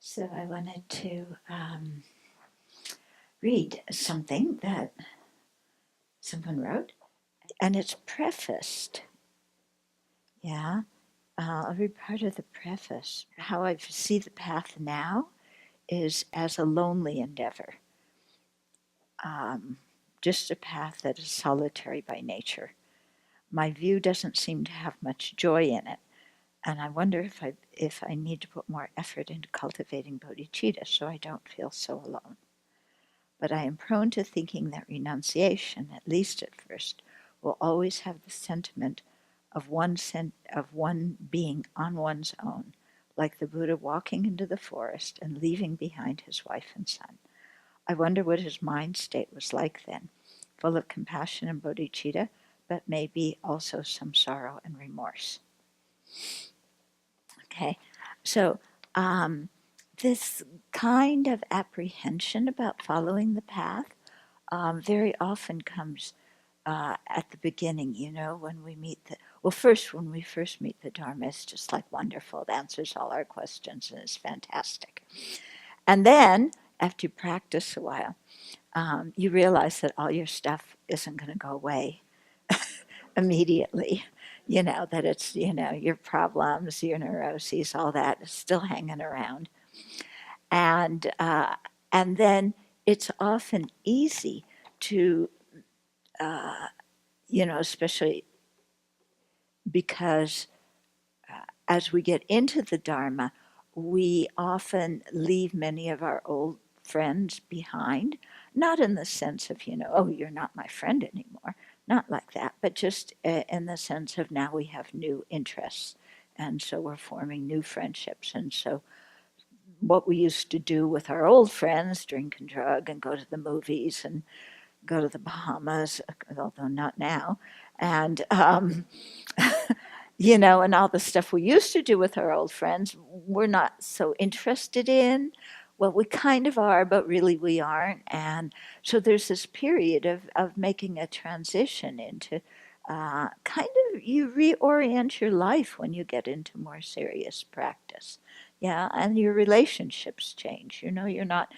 So I wanted to read something that someone wrote, and it's prefaced. Yeah, I'll read part of the preface. How I see the path now is as a lonely endeavor, um, just a path that is solitary by nature. My view doesn't seem to have much joy in it, and I wonder if I need to put more effort into cultivating bodhicitta so I don't feel so alone. But I am prone to thinking that renunciation, at least at first, will always have the sentiment of one being on one's own, like the Buddha walking into the forest and leaving behind his wife and son. I wonder what his mind state was like then, full of compassion and bodhicitta, but maybe also some sorrow and remorse. Okay, so this kind of apprehension about following the path very often comes at the beginning, when we meet when we first meet the Dharma, it's just like wonderful. It answers all our questions and it's fantastic. And then, after you practice a while, you realize that all your stuff isn't going to go away immediately. That it's, your problems, your neuroses, all that is still hanging around. And, uh, and then it's often easy to especially because as we get into the Dharma, we often leave many of our old friends behind, not in the sense of, oh, you're not my friend anymore, not like that, but just in the sense of now we have new interests. And so we're forming new friendships. And so what we used to do with our old friends, drink and drug and go to the movies and go to the Bahamas, although not now, and and all the stuff we used to do with our old friends, we're not so interested in. Well, we kind of are, but really we aren't. And so there's this period of making a transition into kind of, you reorient your life when you get into more serious practice. Yeah, and your relationships change. You're not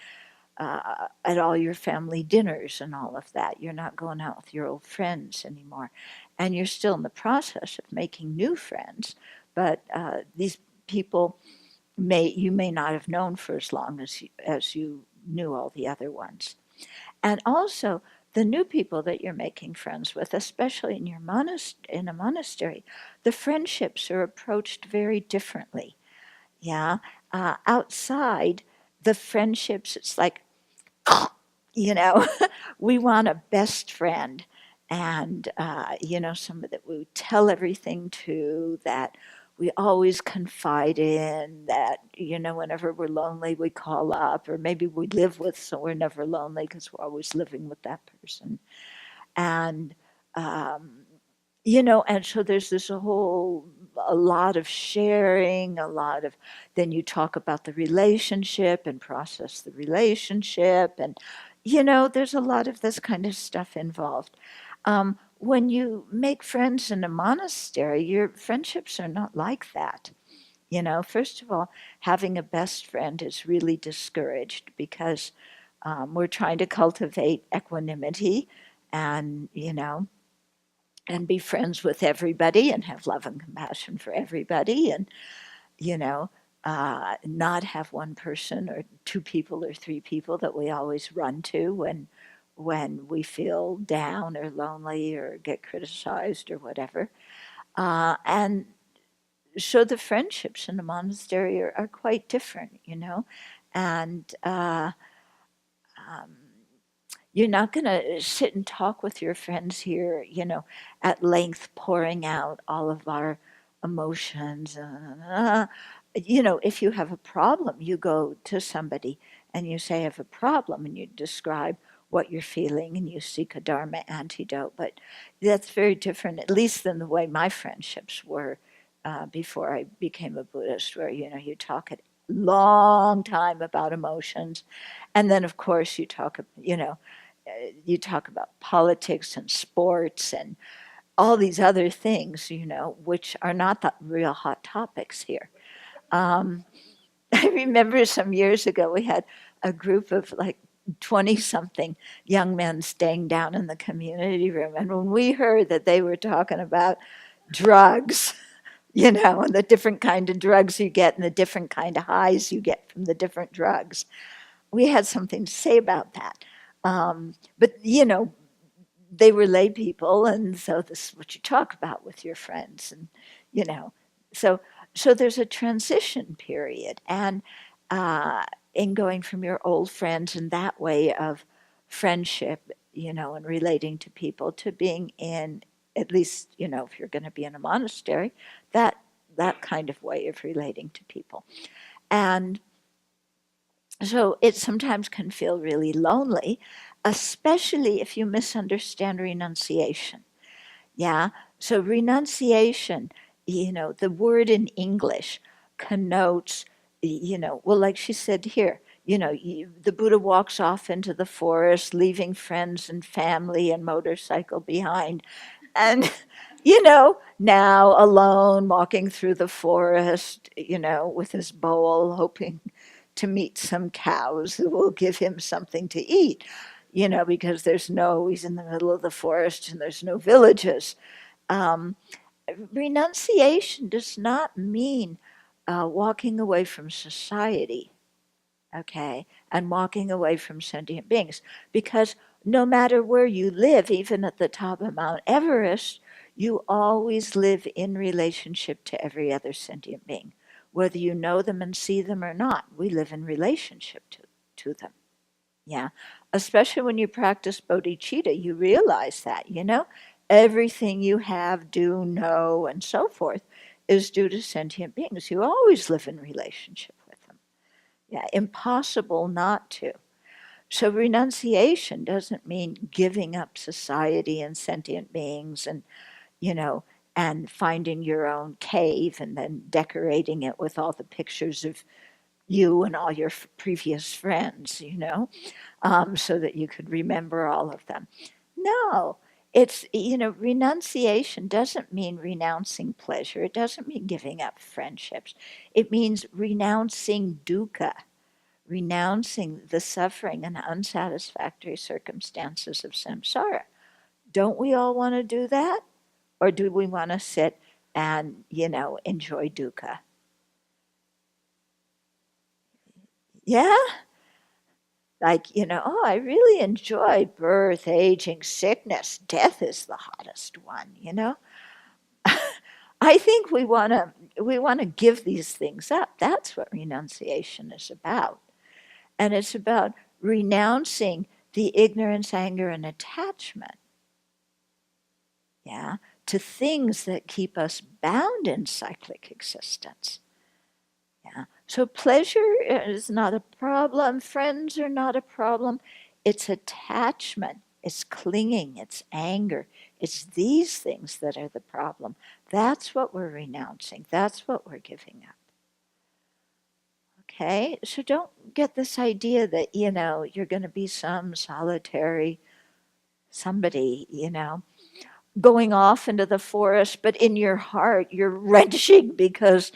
at all your family dinners and all of that. You're not going out with your old friends anymore. And you're still in the process of making new friends, but these people you may not have known for as long as you knew all the other ones. And also, the new people that you're making friends with, especially in in a monastery, the friendships are approached very differently. Yeah, outside the friendships, it's like you know, we want a best friend and, somebody that we tell everything to, that we always confide in, that, whenever we're lonely, we call up, or maybe we live with, so we're never lonely because we're always living with that person. And, um, and so there's a lot of sharing, then you talk about the relationship and process the relationship. And, there's a lot of this kind of stuff involved. When you make friends in a monastery, your friendships are not like that. First of all, having a best friend is really discouraged because we're trying to cultivate equanimity and, and be friends with everybody and have love and compassion for everybody and you know not have one person or two people or three people that we always run to when we feel down or lonely or get criticized or whatever. And so the friendships in the monastery are quite different, and um, you're not going to sit and talk with your friends here, at length, pouring out all of our emotions. If you have a problem, you go to somebody and you say, I have a problem, and you describe what you're feeling and you seek a Dharma antidote. But that's very different, at least than the way my friendships were before I became a Buddhist, where, you talk a long time about emotions. And then, of course, you talk about politics and sports and all these other things, which are not the real hot topics here. Um, I remember some years ago we had a group of like 20 something young men staying down in the community room. And when we heard that they were talking about drugs, and the different kind of drugs you get and the different kind of highs you get from the different drugs, we had something to say about that. But they were lay people, and so this is what you talk about with your friends, and you know, so so there's a transition period, and in going from your old friends and that way of friendship, and relating to people, to being in, at least if you're going to be in a monastery, that that kind of way of relating to people, and so it sometimes can feel really lonely, especially if you misunderstand renunciation. Yeah. So renunciation, the word in English connotes, well, like she said here, the Buddha walks off into the forest, leaving friends and family and motorcycle behind. And, now alone, walking through the forest, with his bowl, hoping to meet some cows who will give him something to eat, because he's in the middle of the forest and there's no villages. Um, Renunciation does not mean walking away from society, okay, and walking away from sentient beings, because no matter where you live, even at the top of Mount Everest, you always live in relationship to every other sentient being. Whether you know them and see them or not, we live in relationship to them. Yeah. Especially when you practice bodhicitta, you realize that, everything you have, do, know, and so forth is due to sentient beings. You always live in relationship with them. Yeah. Impossible not to. So renunciation doesn't mean giving up society and sentient beings and, you know, and finding your own cave and then decorating it with all the pictures of you and all your previous friends, so that you could remember all of them. No, renunciation doesn't mean renouncing pleasure. It doesn't mean giving up friendships. It means renouncing dukkha, renouncing the suffering and unsatisfactory circumstances of samsara. Don't we all want to do that? Or do we want to sit and, enjoy dukkha? Yeah? Like, oh, I really enjoy birth, aging, sickness. Death is the hottest one. I think we want to give these things up. That's what renunciation is about. And it's about renouncing the ignorance, anger, and attachment, yeah, to things that keep us bound in cyclic existence. Yeah. So pleasure is not a problem. Friends are not a problem. It's attachment. It's clinging. It's anger. It's these things that are the problem. That's what we're renouncing. That's what we're giving up. Okay? So don't get this idea that, you're going to be some solitary somebody, going off into the forest, but in your heart, you're wrenching because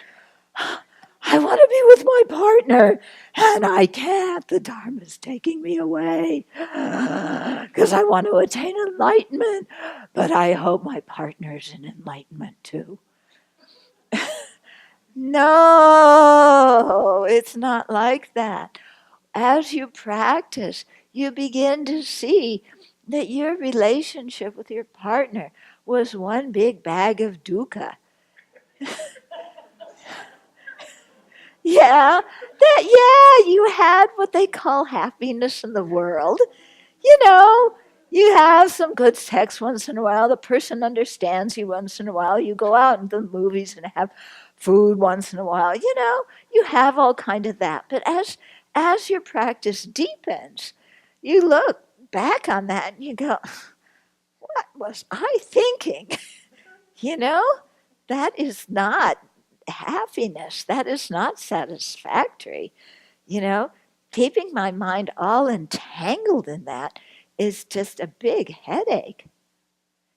I want to be with my partner and I can't. The Dharma's taking me away because I want to attain enlightenment, but I hope my partner's in enlightenment too. No, it's not like that. As you practice, you begin to see that your relationship with your partner was one big bag of dukkha. Yeah, you had what they call happiness in the world. You know, you have some good sex once in a while. The person understands you once in a while. You go out into the movies and have food once in a while. You have all kind of that. But as your practice deepens, you look back on that and you go, what was I thinking? You know, that is not happiness. That is not satisfactory. You know, keeping my mind all entangled in that is just a big headache.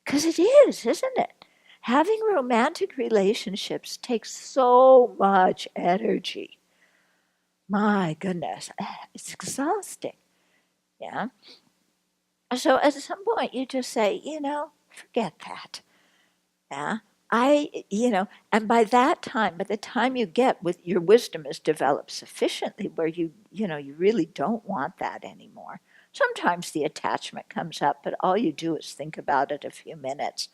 Because it is, isn't it? Having romantic relationships takes so much energy. My goodness, it's exhausting. Yeah. So at some point you just say, forget that. Yeah. And by that time, by the time you get with your wisdom is developed sufficiently where you really don't want that anymore. Sometimes the attachment comes up, but all you do is think about it a few minutes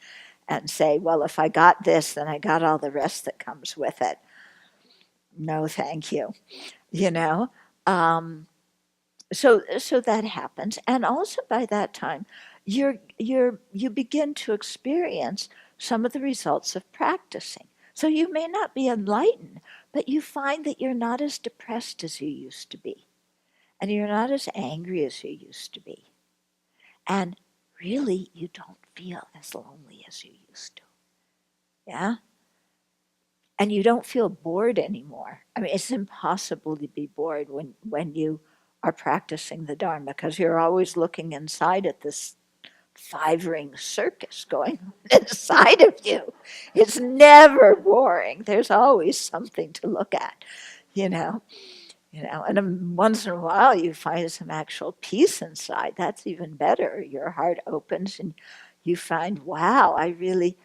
and say, well, if I got this, then I got all the rest that comes with it. No, thank you. You know, um, so that happens, and also by that time, you begin to experience some of the results of practicing. So you may not be enlightened, but you find that you're not as depressed as you used to be, and you're not as angry as you used to be, and really you don't feel as lonely as you used to. Yeah. And you don't feel bored anymore. I mean, it's impossible to be bored when you are practicing the Dharma because you're always looking inside at this five-ring circus going on inside of you. It's never boring. There's always something to look at, you know. And once in a while you find some actual peace inside. That's even better. Your heart opens and you find, wow, I really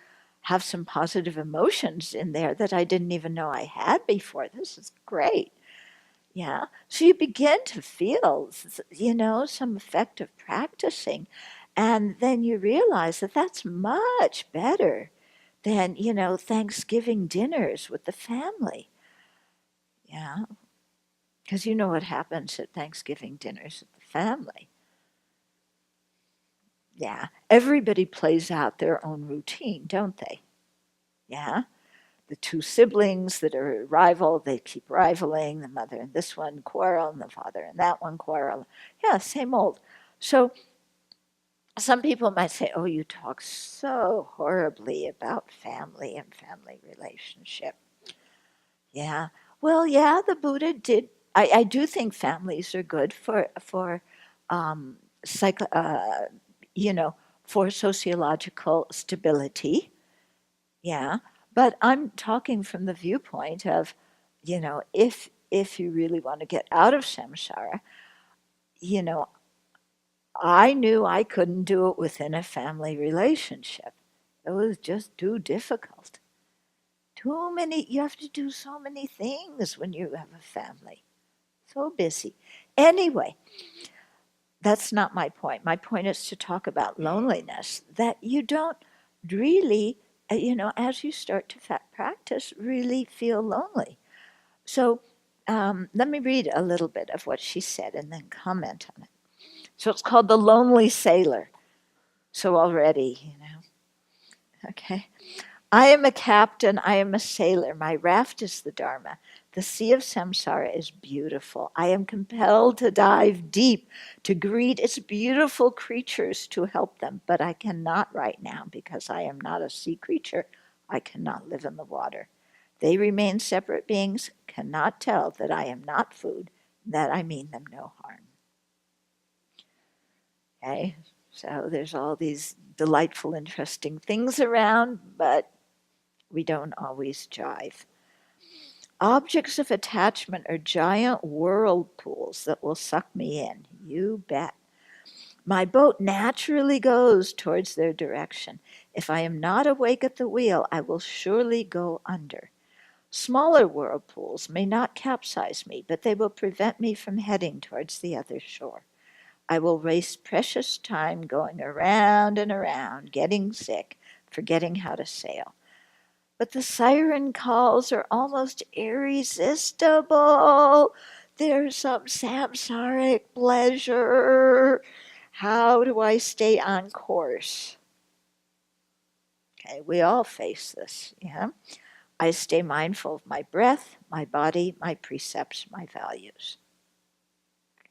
have some positive emotions in there that I didn't even know I had before. This is great. Yeah. So you begin to feel, some effect of practicing. And then you realize that that's much better than, Thanksgiving dinners with the family. Yeah. Because you know what happens at Thanksgiving dinners with the family. Yeah. Everybody plays out their own routine, don't they? Yeah. The two siblings that are rival, they keep rivaling. The mother and this one quarrel, and the father and that one quarrel. Yeah, same old. So some people might say, oh, you talk so horribly about family and family relationship. Yeah. Well, yeah, the Buddha did. I do think families are good for um, psych, you know, for sociological stability. Yeah. But I'm talking from the viewpoint of, if you really want to get out of samsara, you know, I knew I couldn't do it within a family relationship. It was just too difficult. Too many, you have to do so many things when you have a family. So busy. Anyway, that's not my point. My point is to talk about loneliness, that you don't really, as you start to practice, really feel lonely. So let me read a little bit of what she said and then comment on it. So it's called The Lonely Sailor. So already, okay. I am a captain, I am a sailor, my raft is the Dharma. The sea of samsara is beautiful. I am compelled to dive deep, to greet its beautiful creatures, to help them. But I cannot right now because I am not a sea creature. I cannot live in the water. They remain separate beings, cannot tell that I am not food, that I mean them no harm. Okay, so there's all these delightful, interesting things around, but we don't always jive. Objects of attachment are giant whirlpools that will suck me in. You bet. My boat naturally goes towards their direction. If I am not awake at the wheel, I will surely go under. Smaller whirlpools may not capsize me, but they will prevent me from heading towards the other shore. I will waste precious time going around and around, getting sick, forgetting how to sail. But the siren calls are almost irresistible. There's some samsaric pleasure. How do I stay on course? Okay, we all face this, yeah? I stay mindful of my breath, my body, my precepts, my values.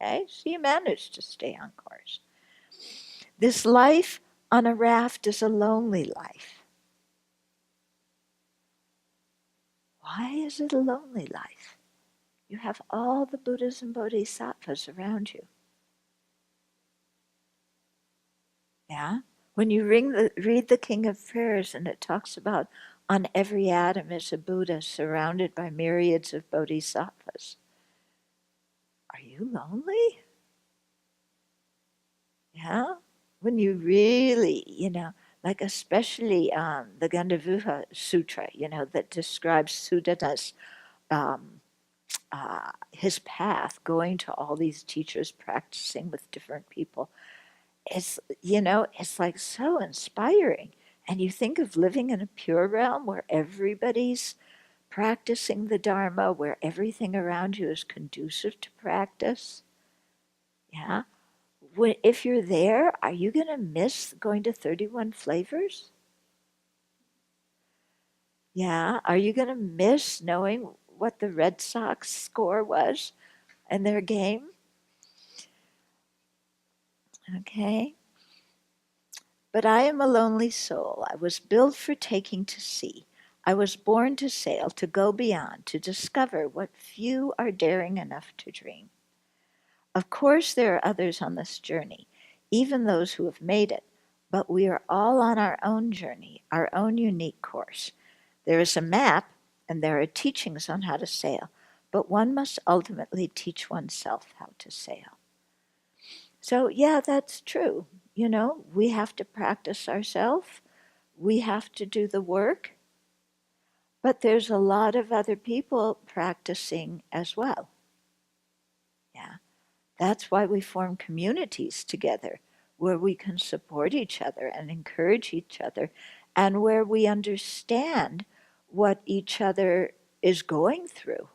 Okay, so you manage to stay on course. This life on a raft is a lonely life. Why is it a lonely life? You have all the Buddhas and Bodhisattvas around you. Yeah? When you read the King of Prayers and it talks about on every atom is a Buddha surrounded by myriads of Bodhisattvas. are you lonely? Yeah. When you really, like especially the Gandharva Sutra, that describes Sudatta's um, his path, going to all these teachers, practicing with different people. It's like so inspiring. And you think of living in a pure realm where everybody's practicing the Dharma, where everything around you is conducive to practice. Yeah. If you're there, are you going to miss going to 31 flavors? Yeah. Are you going to miss knowing what the Red Sox score was in their game? Okay. But I am a lonely soul. I was built for taking to sea. I was born to sail, to go beyond, to discover what few are daring enough to dream. Of course, there are others on this journey, even those who have made it, but we are all on our own journey, our own unique course. There is a map, and there are teachings on how to sail, but one must ultimately teach oneself how to sail. So, yeah, that's true. We have to practice ourselves, we have to do the work, but there's a lot of other people practicing as well. Yeah. That's why we form communities together where we can support each other and encourage each other and where we understand what each other is going through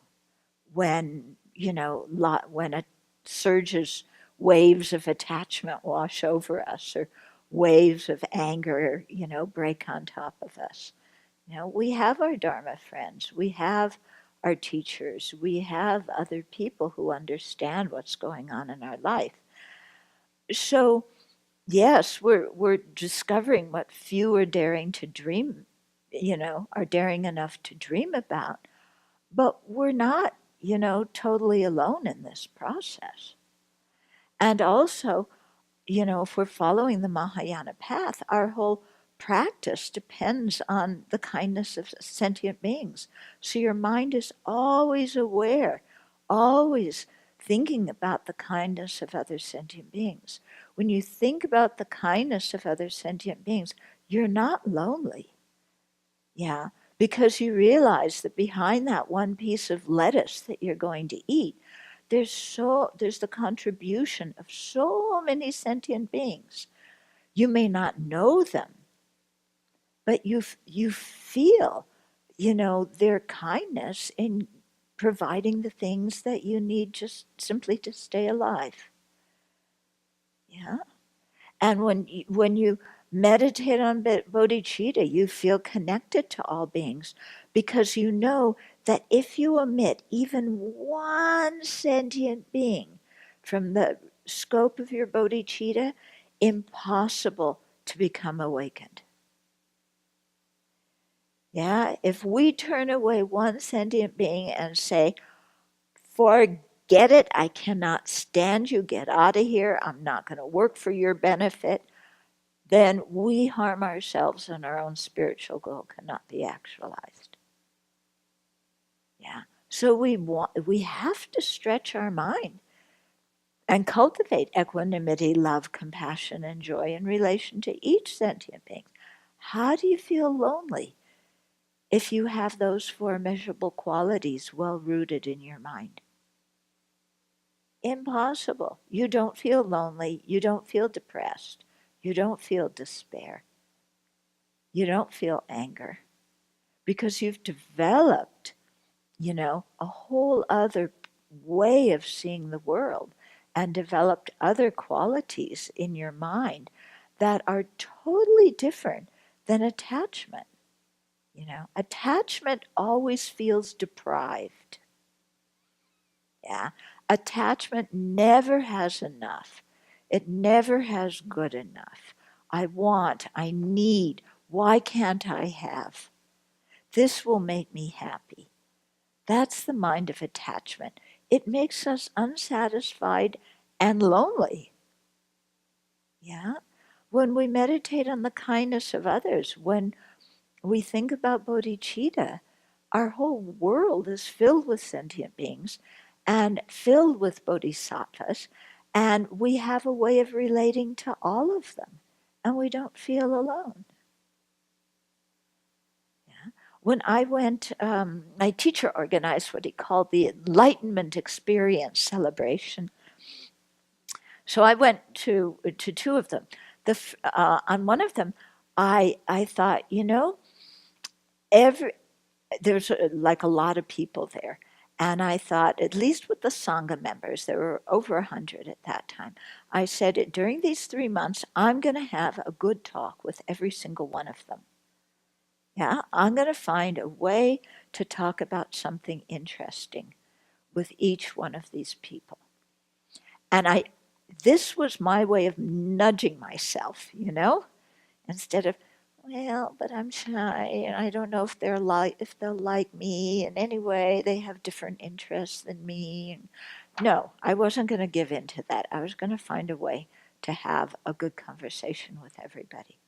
when, when a surges, waves of attachment wash over us or waves of anger, break on top of us. We have our Dharma friends, we have our teachers, we have other people who understand what's going on in our life. So, yes, we're discovering what few are daring to dream, are daring enough to dream about, but we're not, totally alone in this process. And also, if we're following the Mahayana path, our whole practice depends on the kindness of sentient beings. So your mind is always aware, always thinking about the kindness of other sentient beings. When you think about the kindness of other sentient beings, you're not lonely. Yeah, because you realize that behind that one piece of lettuce that you're going to eat, there's the contribution of so many sentient beings. You may not know them, but you feel, their kindness in providing the things that you need just simply to stay alive. Yeah. And when you meditate on bodhicitta, you feel connected to all beings because you know that if you omit even one sentient being from the scope of your bodhicitta, impossible to become awakened. Yeah, if we turn away one sentient being and say, forget it, I cannot stand you, get out of here, I'm not going to work for your benefit, then we harm ourselves and our own spiritual goal cannot be actualized. Yeah. So we have to stretch our mind and cultivate equanimity, love, compassion, and joy in relation to each sentient being. How do you feel lonely if you have those four measurable qualities well rooted in your mind? Impossible. You don't feel lonely. You don't feel depressed. You don't feel despair. You don't feel anger because you've developed, a whole other way of seeing the world and developed other qualities in your mind that are totally different than attachment. Attachment always feels deprived. Yeah. Attachment never has enough. It never has good enough. I want, I need, why can't I have? This will make me happy. That's the mind of attachment. It makes us unsatisfied and lonely. Yeah? When we meditate on the kindness of others, when we think about bodhicitta, our whole world is filled with sentient beings, and filled with bodhisattvas, and we have a way of relating to all of them, and we don't feel alone. Yeah. When I went, my teacher organized what he called the Enlightenment Experience celebration. So I went to two of them. On one of them, I thought, every there's like a lot of people there. And I thought, at least with the Sangha members, there were over 100 at that time. I said, during these 3 months, I'm going to have a good talk with every single one of them. Yeah, I'm going to find a way to talk about something interesting with each one of these people. And this was my way of nudging myself, instead of, well, but I'm shy, and I don't know if they'll like me, and anyway, they have different interests than me. And no, I wasn't going to give in to that. I was going to find a way to have a good conversation with everybody.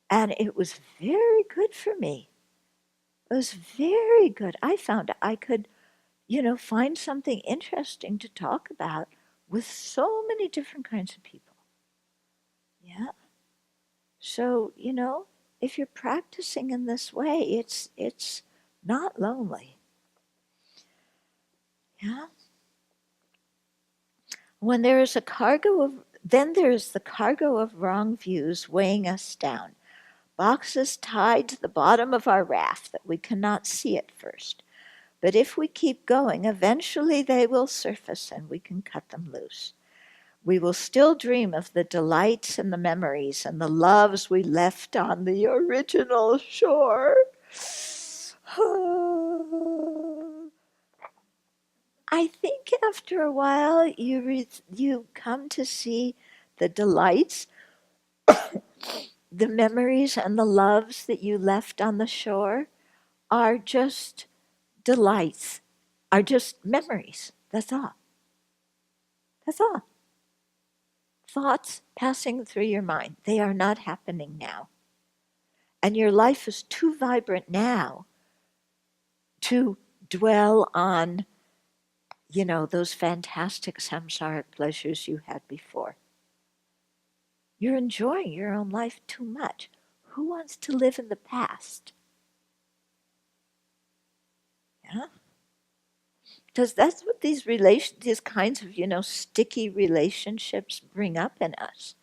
And it was very good for me. It was very good. I found I could, find something interesting to talk about with so many different kinds of people. Yeah. So, if you're practicing in this way, it's not lonely. Yeah. When there is then there is the cargo of wrong views weighing us down, boxes tied to the bottom of our raft that we cannot see at first. But if we keep going, eventually they will surface and we can cut them loose. We will still dream of the delights and the memories and the loves we left on the original shore. I think after a while you come to see the delights, the memories and the loves that you left on the shore are just delights, are just memories. That's all. That's all. Thoughts passing through your mind. They are not happening now. And your life is too vibrant now to dwell on, those fantastic samsaric pleasures you had before. You're enjoying your own life too much. Who wants to live in the past? Yeah? Because that's what these kinds of, sticky relationships bring up in us,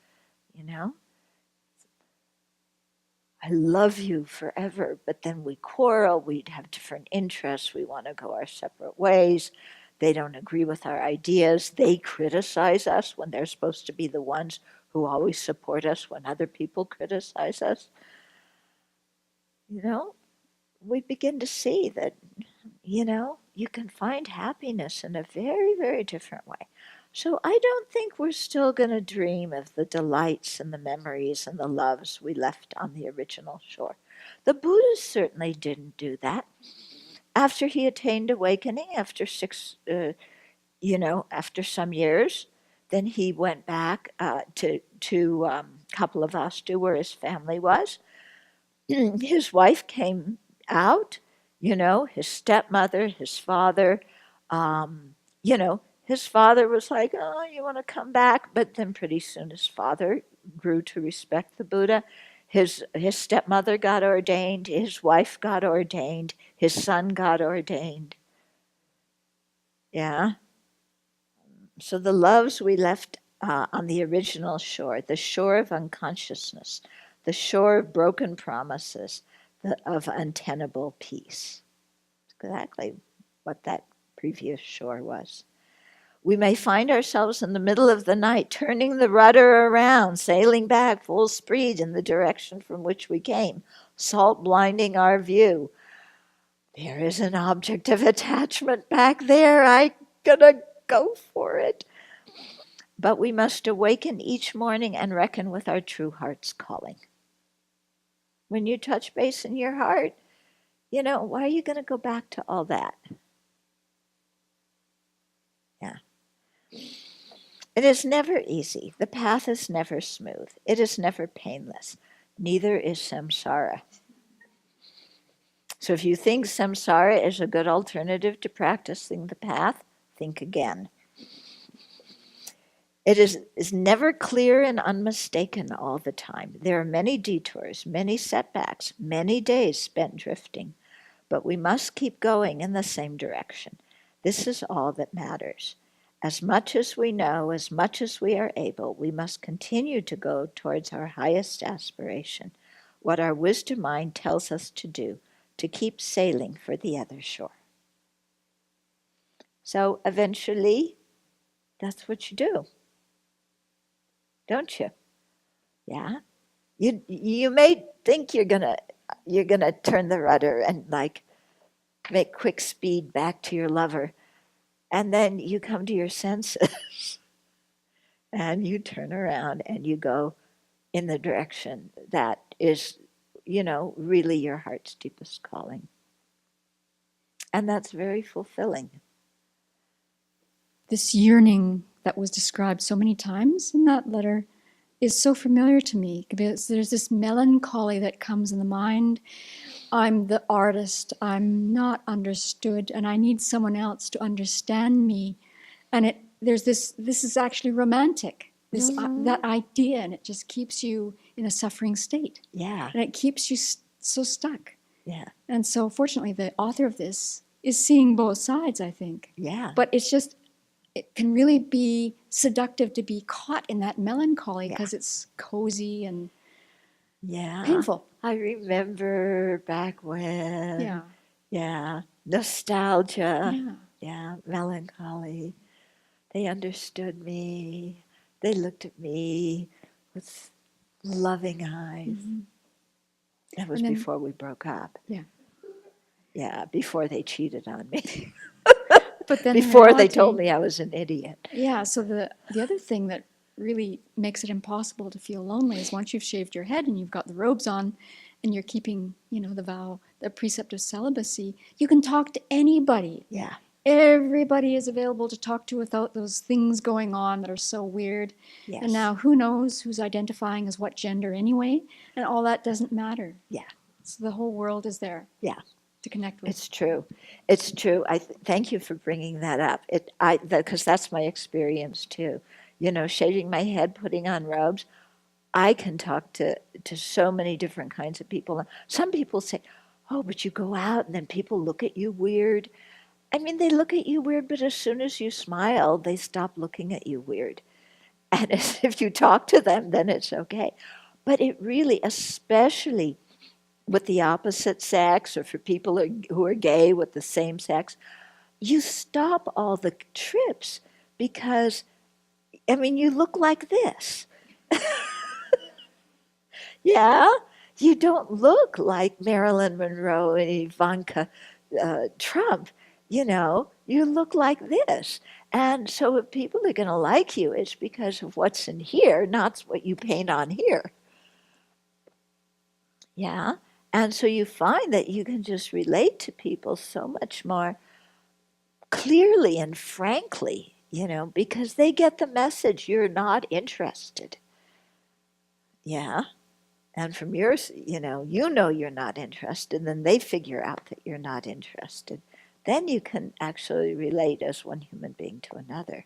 I love you forever, but then we quarrel, we'd have different interests, we want to go our separate ways, they don't agree with our ideas, they criticize us when they're supposed to be the ones who always support us when other people criticize us. We begin to see that, you can find happiness in a very, very different way. So I don't think we're still going to dream of the delights and the memories and the loves we left on the original shore. The Buddha certainly didn't do that. After he attained awakening, after after some years, then he went back to Kapilavastu, where his family was. His wife came out, his stepmother, his father, his father was like, oh, you want to come back? But then pretty soon his father grew to respect the Buddha. His stepmother got ordained, his wife got ordained, his son got ordained. Yeah. So the loves we left on the original shore, the shore of unconsciousness, the shore of broken promises, of untenable peace. Exactly what that previous shore was. We may find ourselves in the middle of the night, turning the rudder around, sailing back full speed in the direction from which we came, salt blinding our view. There is an object of attachment back there. I'm gonna go for it. But we must awaken each morning and reckon with our true heart's calling. When you touch base in your heart, why are you going to go back to all that? Yeah. It is never easy. The path is never smooth. It is never painless. Neither is samsara. So if you think samsara is a good alternative to practicing the path, think again. It is never clear and unmistaken all the time. There are many detours, many setbacks, many days spent drifting, but we must keep going in the same direction. This is all that matters. As much as we know, as much as we are able, we must continue to go towards our highest aspiration, what our wisdom mind tells us to do, to keep sailing for the other shore. So eventually, that's what you do, don't you? Yeah. You may think you're gonna turn the rudder and like make quick speed back to your lover, and then you come to your senses and you turn around and you go in the direction that is, really your heart's deepest calling. And that's very fulfilling. This yearning that was described so many times in that letter is so familiar to me, because there's this melancholy that comes in the mind. I'm the artist, I'm not understood, and I need someone else to understand me. And there's this is actually romantic, that idea, and it just keeps you in a suffering state. Yeah. And it keeps you so stuck. Yeah. And so fortunately, the author of this is seeing both sides, I think. Yeah. But it can really be seductive to be caught in that melancholy, because it's cozy and painful. I remember back when. Yeah. Nostalgia. Yeah. Melancholy. They understood me. They looked at me with loving eyes. Mm-hmm. That was before we broke up. Yeah. Yeah, before they cheated on me. But then before they told me I was an idiot. Yeah, so the other thing that really makes it impossible to feel lonely is once you've shaved your head and you've got the robes on and you're keeping, the vow, the precept of celibacy, you can talk to anybody. Yeah. Everybody is available to talk to without those things going on that are so weird. Yes. And now who knows who's identifying as what gender anyway, and all that doesn't matter. Yeah. So the whole world is there. Yeah. To connect with. It's true. I thank you for bringing that up. Because that's my experience too. Shaving my head, putting on robes. I can talk to so many different kinds of people. Some people say, "Oh, but you go out and then people look at you weird." I mean, they look at you weird, but as soon as you smile, they stop looking at you weird. And if you talk to them, then it's okay. But it really, especially with the opposite sex, or for people who are gay with the same sex, you stop all the trips because, you look like this. Yeah, you don't look like Marilyn Monroe and Ivanka Trump. You look like this. And so if people are going to like you, it's because of what's in here, not what you paint on here. Yeah. And so you find that you can just relate to people so much more clearly and frankly, because they get the message you're not interested. Yeah. And from yours, you're not interested, and then they figure out that you're not interested. Then you can actually relate as one human being to another.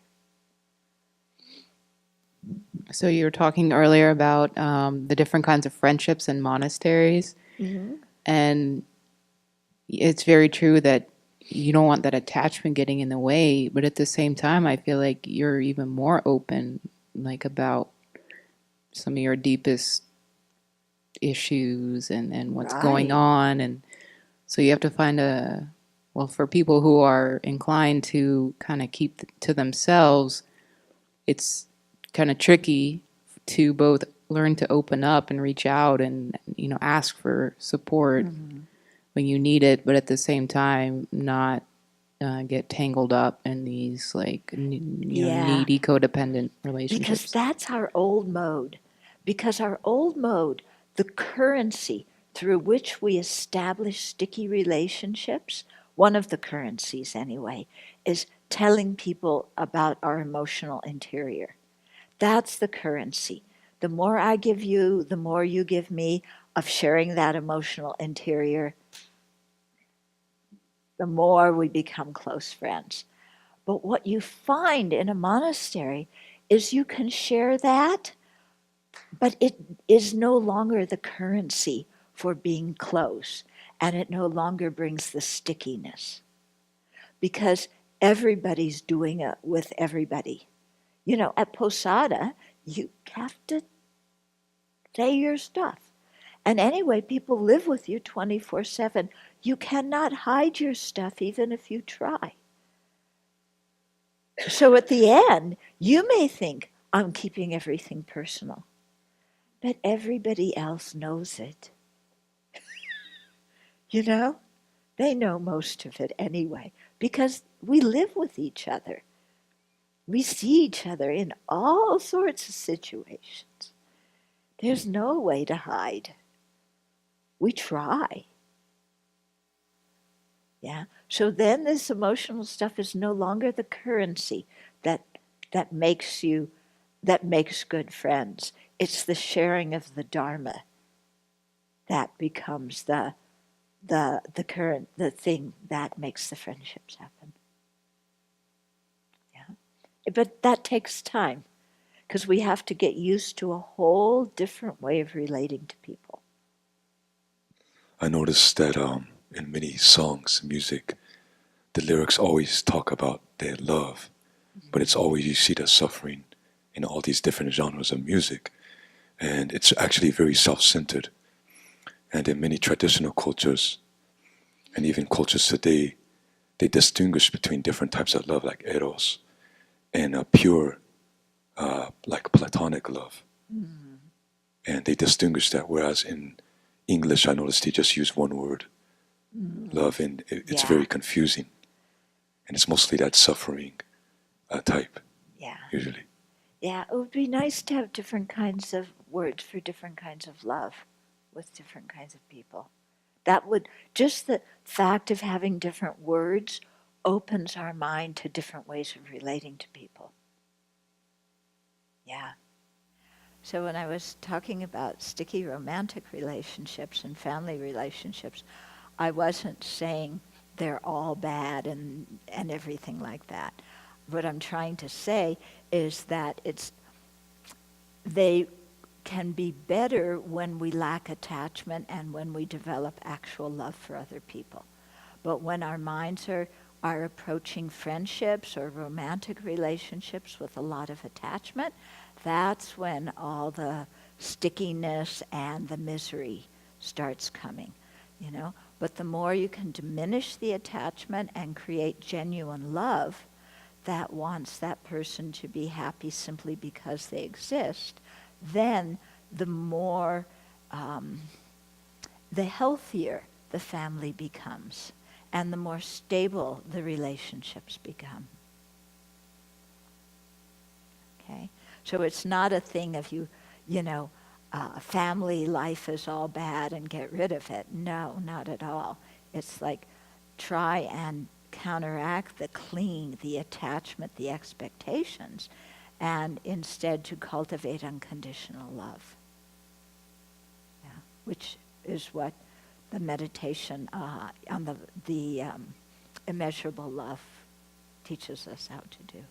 So you were talking earlier about the different kinds of friendships in monasteries. Mm-hmm. And it's very true that you don't want that attachment getting in the way, but at the same time, I feel like you're even more open, about some of your deepest issues and what's going on. And so you have to find for people who are inclined to kind of keep to themselves, it's kind of tricky to both learn to open up and reach out and ask for support when you need it, but at the same time not get tangled up in these needy codependent relationships. Because that's our old mode. The currency through which we establish sticky relationships, one of the currencies anyway, is telling people about our emotional interior. That's the currency. The more I give you, the more you give me of sharing that emotional interior, the more we become close friends. But what you find in a monastery is you can share that, but it is no longer the currency for being close, and it no longer brings the stickiness because everybody's doing it with everybody. You know, at Posada, you have to say your stuff. And anyway, people live with you 24/7. You cannot hide your stuff even if you try. So at the end, you may think, I'm keeping everything personal. But everybody else knows it. You know? They know most of it anyway, because we live with each other. We see each other in all sorts of situations. There's no way to hide. We try. Yeah. So then this emotional stuff is no longer the currency that makes good friends. It's the sharing of the Dharma that becomes the thing that makes the friendships happen. Yeah. But that takes time because we have to get used to a whole different way of relating to people. I noticed that in many songs, music, the lyrics always talk about their love, but it's always you see the suffering in all these different genres of music. And it's actually very self-centered. And in many traditional cultures, and even cultures today, they distinguish between different types of love, like eros, and a pure, like platonic love. Mm. And they distinguish that, whereas in English, I noticed they just use one word, love, and it's very confusing. And it's mostly that suffering type, usually. Yeah, it would be nice to have different kinds of words for different kinds of love with different kinds of people. That would, just the fact of having different words opens our mind to different ways of relating to people. Yeah. So when I was talking about sticky romantic relationships and family relationships, I wasn't saying they're all bad and everything like that. What I'm trying to say is that they can be better when we lack attachment and when we develop actual love for other people. But when our minds are approaching friendships or romantic relationships with a lot of attachment, that's when all the stickiness and the misery starts coming, you know. But the more you can diminish the attachment and create genuine love that wants that person to be happy simply because they exist, then the more, the healthier the family becomes and the more stable the relationships become. Okay? So it's not a thing of family life is all bad and get rid of it. No, not at all. It's like try and counteract the clinging, the attachment, the expectations, and instead to cultivate unconditional love. Yeah, which is what the meditation on the immeasurable love teaches us how to do.